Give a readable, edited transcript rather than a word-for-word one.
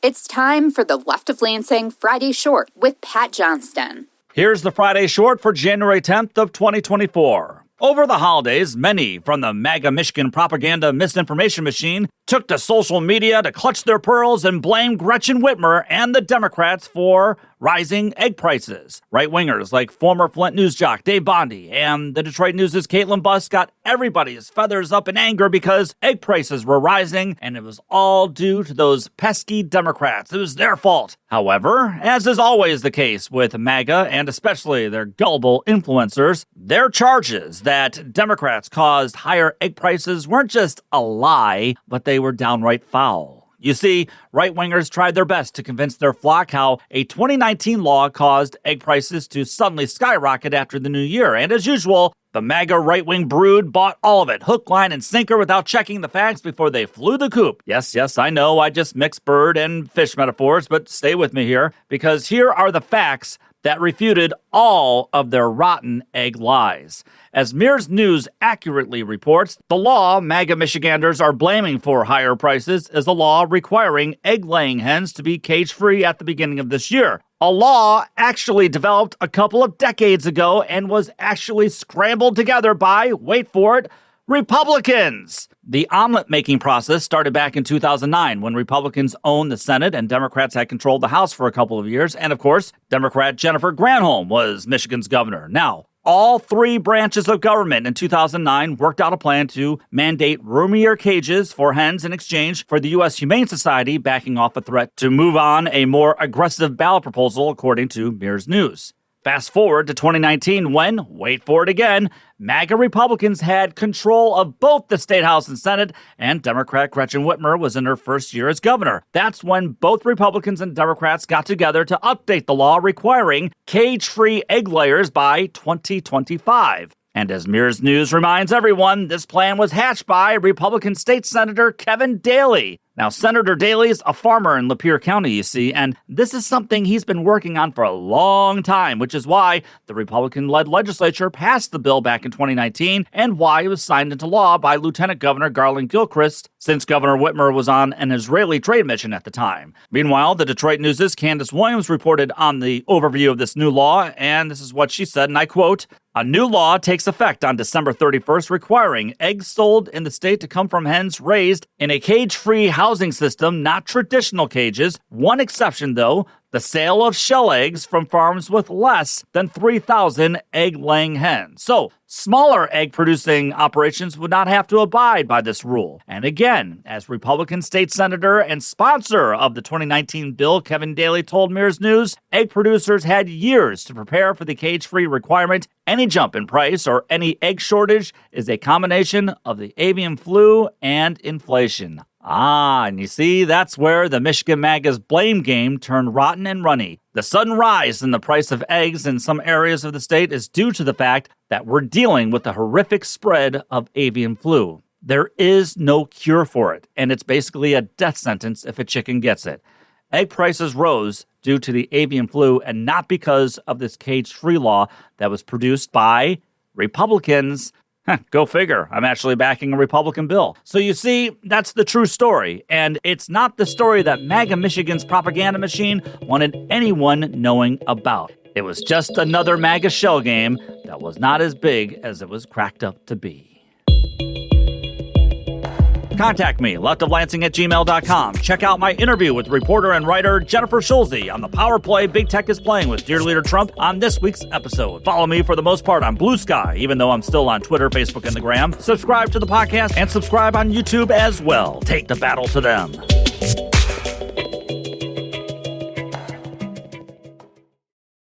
It's time for the Left of Lansing Friday Short with Pat Johnston. Here's the Friday Short for January 10th of 2024. Over the holidays, many from the MAGA Michigan Propaganda Misinformation Machine took to social media to clutch their pearls and blame Gretchen Whitmer and the Democrats for rising egg prices. Right-wingers like former Flint news jock Dave Bondi and the Detroit News' Caitlin Buss got everybody's feathers up in anger because egg prices were rising, and it was all due to those pesky Democrats. It was their fault. However, as is always the case with MAGA and especially their gullible influencers, their charges that Democrats caused higher egg prices weren't just a lie, but they were downright foul. You see, right-wingers tried their best to convince their flock how a 2019 law caused egg prices to suddenly skyrocket after the new year. And as usual, the MAGA right-wing brood bought all of it, hook, line, and sinker, without checking the facts before they flew the coop. Yes, I know I just mixed bird and fish metaphors, but stay with me here, because here are the facts that refuted all of their rotten egg lies. As Mirror's News accurately reports, the law MAGA Michiganders are blaming for higher prices is a law requiring egg-laying hens to be cage-free at the beginning of this year. A law actually developed a couple of decades ago and was actually scrambled together by, wait for it, Republicans. The omelet-making process started back in 2009 when Republicans owned the Senate and Democrats had controlled the House for a couple of years. And of course, Democrat Jennifer Granholm was Michigan's governor. Now, all three branches of government in 2009 worked out a plan to mandate roomier cages for hens in exchange for the U.S. Humane Society backing off a threat to move on a more aggressive ballot proposal, according to Mirror's News. Fast forward to 2019 when, wait for it again, MAGA Republicans had control of both the State House and Senate, and Democrat Gretchen Whitmer was in her first year as governor. That's when both Republicans and Democrats got together to update the law requiring cage-free egg layers by 2025. And as Mirror's News reminds everyone, this plan was hatched by Republican State Senator Kevin Daly. Now, Senator Daly's a farmer in Lapeer County, you see, and this is something he's been working on for a long time, which is why the Republican-led legislature passed the bill back in 2019 and why it was signed into law by Lieutenant Governor Garland Gilchrist, since Governor Whitmer was on an Israeli trade mission at the time. Meanwhile, the Detroit News' Candace Williams reported on the overview of this new law, and this is what she said, and I quote, "A new law takes effect on December 31st requiring eggs sold in the state to come from hens raised in a cage-free housing system, not traditional cages. One exception, though, the sale of shell eggs from farms with less than 3,000 egg-laying hens." So, smaller egg-producing operations would not have to abide by this rule. And again, as Republican state senator and sponsor of the 2019 bill, Kevin Daly told Mirror's News, egg producers had years to prepare for the cage-free requirement. Any jump in price or any egg shortage is a combination of the avian flu and inflation. And you see, that's where the Michigan MAGA's blame game turned rotten and runny. The sudden rise in the price of eggs in some areas of the state is due to the fact that we're dealing with the horrific spread of avian flu. There is no cure for it, and it's basically a death sentence if a chicken gets it. Egg prices rose due to the avian flu and not because of this cage-free law that was produced by Republicans. Go figure. I'm actually backing a Republican bill. So you see, that's the true story. And it's not the story that MAGA Michigan's propaganda machine wanted anyone knowing about. It was just another MAGA shell game that was not as big as it was cracked up to be. Contact me, leftoflansing@gmail.com. Check out my interview with reporter and writer Jennifer Schulze on the power play Big Tech is playing with Dear Leader Trump on this week's episode. Follow me for the most part on Blue Sky, even though I'm still on Twitter, Facebook, and the Gram. Subscribe to the podcast and subscribe on YouTube as well. Take the battle to them.